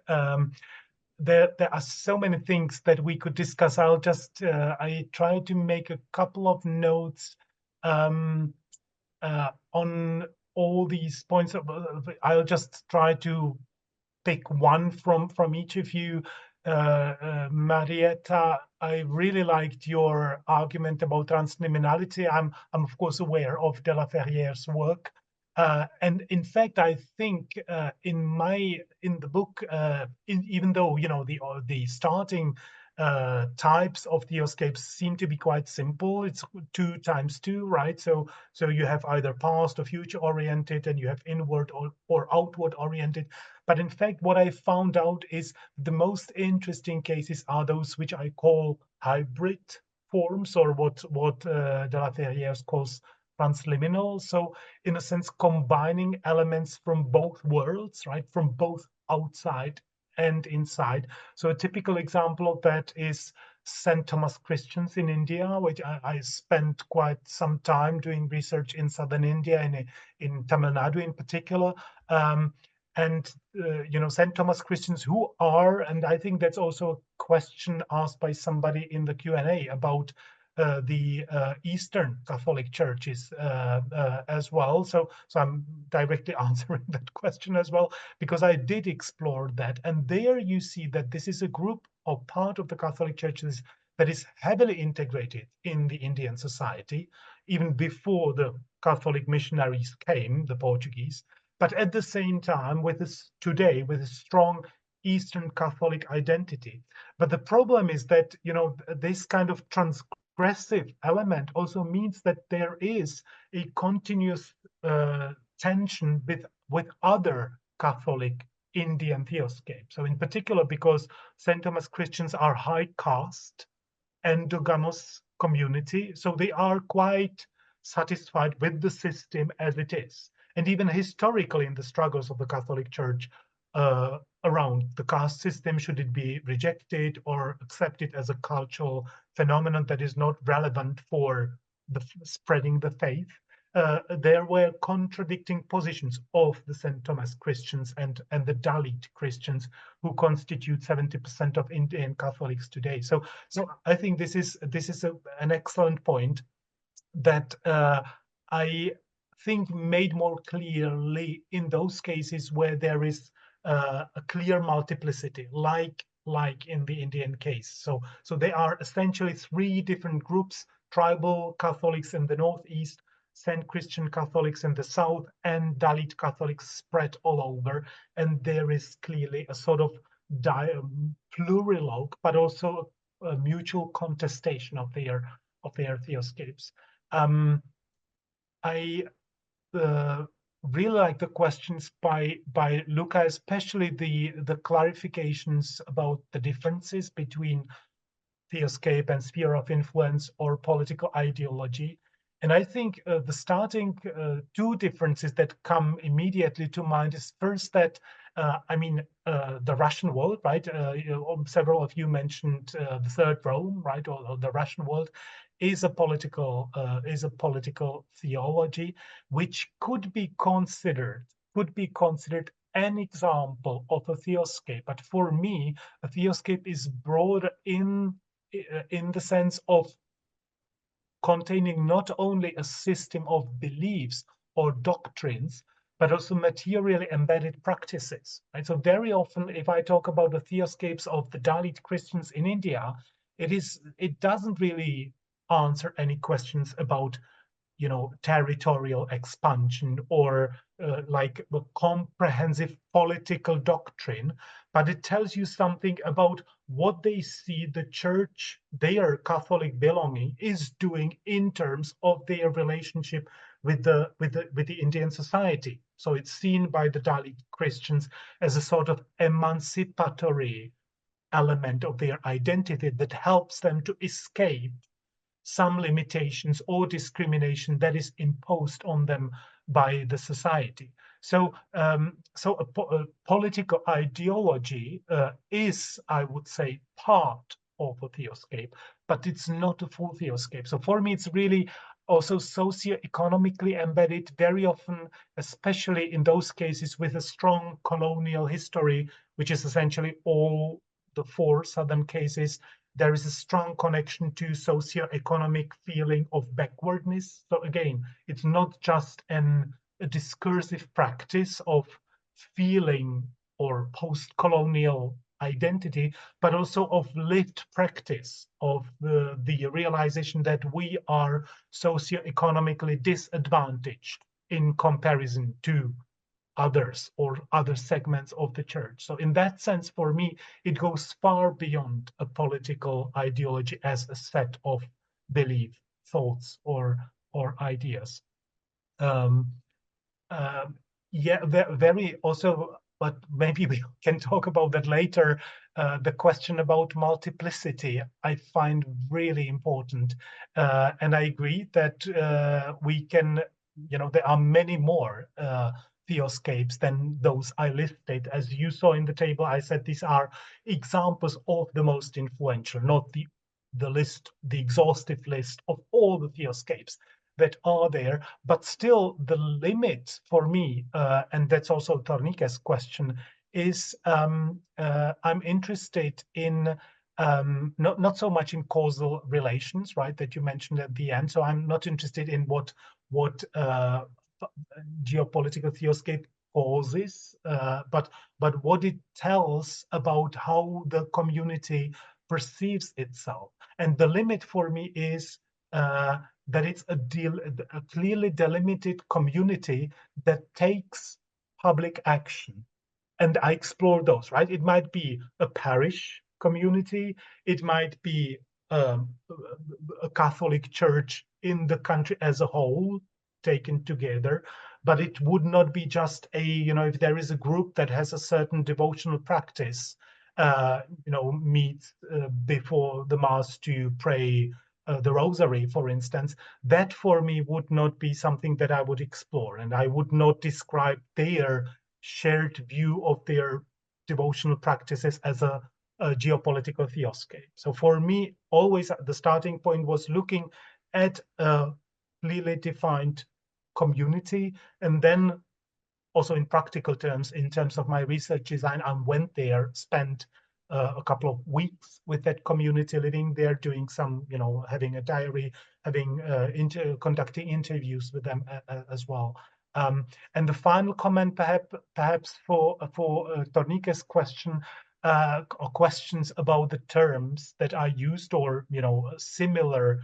There are so many things that we could discuss. I'll just, I try to make a couple of notes on all these points. I'll just try to pick one from each of you. Marietta, I really liked your argument about transliminality. I'm of course aware of de la Ferriere's work, and in fact, I think in the book, even though the starting types of theoscapes seem to be quite simple. It's 2 times 2, right? So you have either past or future oriented, and you have inward or outward oriented. But in fact, what I found out is the most interesting cases are those which I call hybrid forms, or what de la Ferriere calls transliminal. So in a sense, combining elements from both worlds, right? From both outside and inside. So a typical example of that is St. Thomas Christians in India, which I spent quite some time doing research in southern India and in Tamil Nadu in particular. St. Thomas Christians who are, and I think that's also a question asked by somebody in the Q&A about the Eastern Catholic churches as well. So I'm directly answering that question as well, because I did explore that. And there you see that this is a group or part of the Catholic churches that is heavily integrated in the Indian society, even before the Catholic missionaries came, the Portuguese. But at the same time, with a strong Eastern Catholic identity. But the problem is that, this kind of transgressive element also means that there is a continuous tension with other Catholic Indian theoscapes. So in particular, because St. Thomas Christians are high caste, endogamous community, so they are quite satisfied with the system as it is. And even historically, in the struggles of the Catholic Church around the caste system, should it be rejected or accepted as a cultural phenomenon that is not relevant for spreading the faith, there were contradicting positions of the St. Thomas Christians and the Dalit Christians, who constitute 70% of Indian Catholics today. So I think this is an excellent point that I think made more clearly in those cases where there is a clear multiplicity, like in the Indian case. So there are essentially 3 different groups: tribal Catholics in the northeast, St. Christian Catholics in the south, and Dalit Catholics spread all over. And there is clearly a sort of plurilogue, but also a mutual contestation of their theoscapes. I really like the questions by Luca, especially the clarifications about the differences between theoscape and sphere of influence or political ideology. And I think the starting 2 differences that come immediately to mind is first that the Russian world, right? Several of you mentioned the Third Rome, right? Or the Russian world is a political theology, which could be considered an example of a theoscape. But for me, a theoscape is broader in the sense of containing not only a system of beliefs or doctrines, but also materially embedded practices. Right? So very often, if I talk about the theoscapes of the Dalit Christians in India, it doesn't really answer any questions about territorial expansion or like a comprehensive political doctrine, but it tells you something about what they see the church, their Catholic belonging, is doing in terms of their relationship with the Indian society. So it's seen by the Dalit Christians as a sort of emancipatory element of their identity that helps them to escape some limitations or discrimination that is imposed on them by the society. So a political ideology is, I would say, part of a theoscape, but it's not a full theoscape. So for me, it's really also socio-economically embedded, very often, especially in those cases with a strong colonial history, which is essentially all the 4 southern cases. There is a strong connection to socio-economic feeling of backwardness. So again, it's not just a discursive practice of feeling or post-colonial identity, but also of lived practice, of the realization that we are socioeconomically disadvantaged in comparison to others or other segments of the church. So in that sense, for me, it goes far beyond a political ideology as a set of belief, thoughts, or ideas. Yeah, very also, but maybe we can talk about that later. The question about multiplicity I find really important, and I agree that we can, there are many more theoscapes than those I listed. As you saw in the table, I said these are examples of the most influential, not the list, the exhaustive list of all the theoscapes that are there, but still the limit for me, and that's also Tornike's question, is I'm interested in not so much in causal relations, right, that you mentioned at the end. So I'm not interested in what geopolitical theoscape causes, but what it tells about how the community perceives itself. And the limit for me is that it's a clearly delimited community that takes public action. And I explore those, right? It might be a parish community. It might be a Catholic church in the country as a whole, taken together. But it would not be just if there is a group that has a certain devotional practice, meet before the Mass to pray the Rosary, for instance, that for me would not be something that I would explore, and I would not describe their shared view of their devotional practices as a geopolitical theoscape. So for me, always the starting point was looking at a clearly defined community, and then also in practical terms, in terms of my research design, I went there, spent a couple of weeks with that community, living there, doing some, having a diary, having conducting interviews with them as well. And the final comment, perhaps for Tornike's question, or questions about the terms that are used, or similar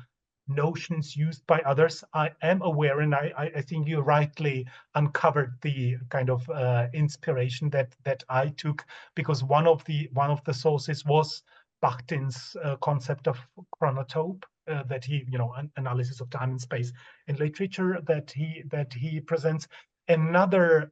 notions used by others. I am aware, and I think you rightly uncovered the kind of inspiration that I took, because one of the sources was Bakhtin's concept of chronotope, that he, an analysis of time and space in literature that he presents. Another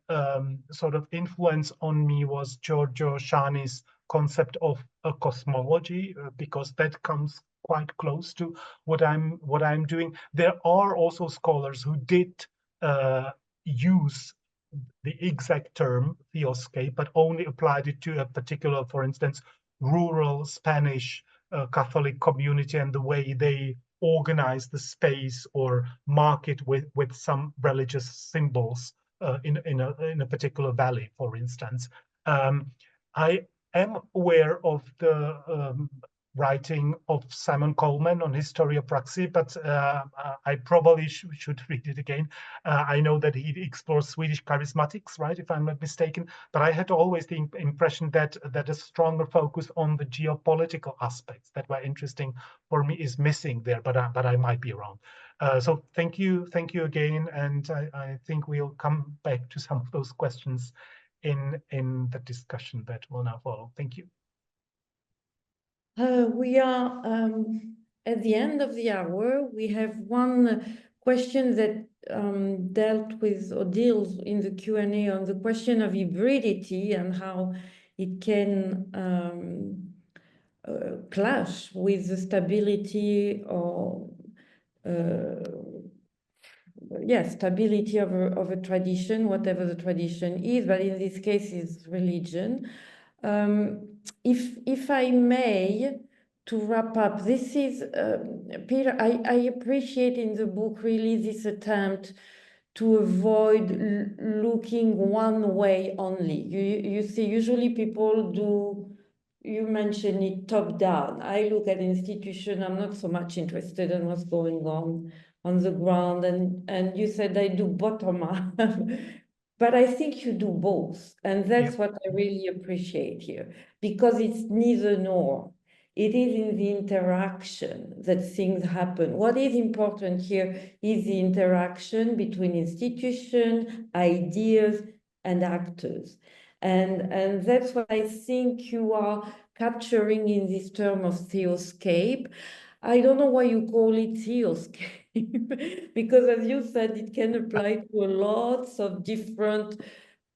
sort of influence on me was Giorgio Shani's concept of a cosmology, because that comes quite close to what I'm doing. There are also scholars who did use the exact term theoscape, but only applied it to a particular, for instance, rural Spanish Catholic community, and the way they organize the space or market with some religious symbols in a particular valley, for instance. I am aware of the writing of Simon Coleman on historiopraxy, but I probably should read it again. I know that he explores Swedish charismatics, right, if I'm not mistaken, but I had always the impression that a stronger focus on the geopolitical aspects that were interesting for me is missing there, but I might be wrong. So thank you again, and I think we'll come back to some of those questions in the discussion that will now follow. Thank you. We are at the end of the hour. We have one question that dealt with or deals in the Q&A on the question of hybridity and how it can clash with the stability or stability of a tradition, whatever the tradition is, but in this case is religion. If I may, to wrap up, this is, Peter, I appreciate in the book really this attempt to avoid looking one way only. You see, usually people do, you mentioned it top down. I look at institution, I'm not so much interested in what's going on the ground, and you said I do bottom up. But I think you do both, and that's what I really appreciate here, because it's neither nor. It is in the interaction that things happen. What is important here is the interaction between institutions, ideas, and actors. And that's what I think you are capturing in this term of theoscape. I don't know why you call it theoscape, because as you said, it can apply to lots of different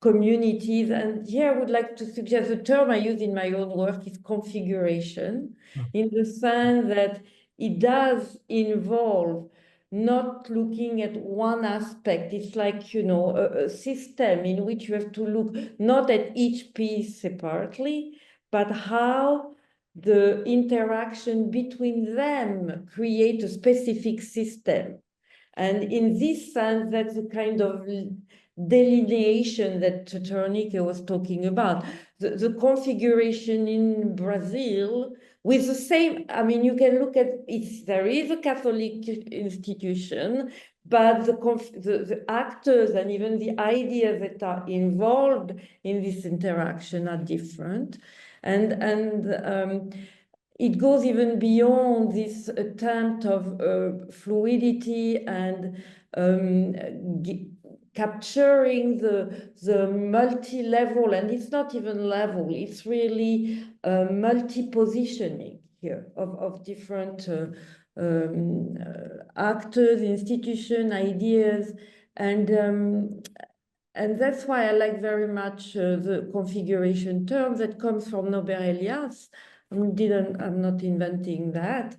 communities. And here I would like to suggest the term I use in my own work is configuration, in the sense that it does involve not looking at one aspect. It's like, you know, a system in which you have to look not at each piece separately, but how the interaction between them create a specific system. And in this sense, that's the kind of delineation that Tornike was talking about. The configuration in Brazil with the same, I mean, you can look at it, there is a Catholic institution, but the actors and even the ideas that are involved in this interaction are different. And it goes even beyond this attempt of fluidity and capturing the multi-level, and it's not even level, it's really multi-positioning here of different actors, institutions, ideas, and that's why I like very much the configuration term that comes from Norbert Elias. I'm not inventing that.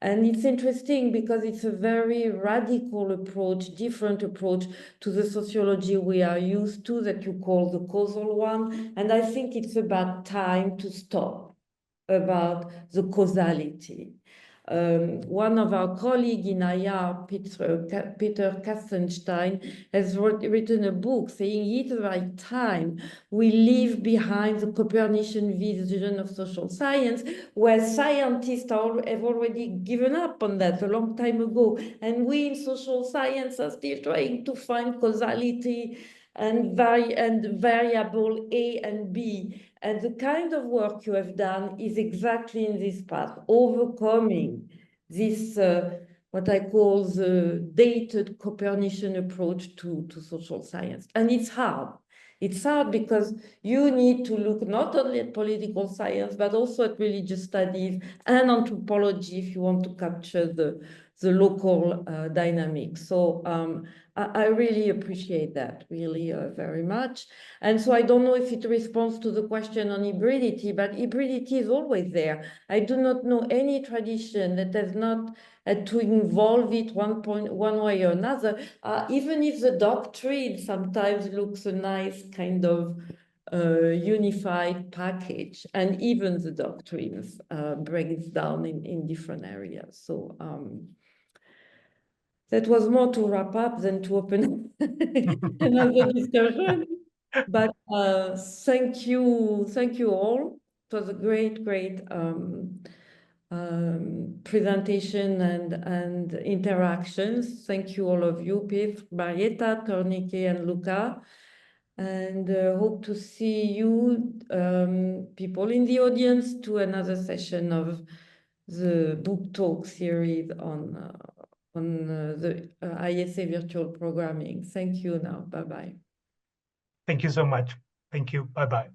And it's interesting because it's a very radical approach, different approach to the sociology we are used to, that you call the causal one. And I think it's about time to stop about the causality. One of our colleagues in IR, Peter Kastenstein, has written a book saying it's the right time we leave behind the Copernican vision of social science, where scientists have already given up on that a long time ago. And we in social science are still trying to find causality and variable A and B. And the kind of work you have done is exactly in this path, overcoming this, what I call the dated Copernican approach to social science. And it's hard. It's hard because you need to look not only at political science, but also at religious studies and anthropology if you want to capture the local dynamics. So I really appreciate that, really very much. And so I don't know if it responds to the question on hybridity, but hybridity is always there. I do not know any tradition that has not had to involve it one way or another, even if the doctrine sometimes looks a nice kind of unified package, and even the doctrines breaks down in different areas. So that was more to wrap up than to open another discussion. But thank you all. It was a great presentation and interactions. Thank you all of you, Pietro, Marietta, Tornike, and Luca. And hope to see you, people in the audience, to another session of the book talk series on the ISA virtual programming. Thank you now. Bye-bye. Thank you so much. Thank you. Bye-bye.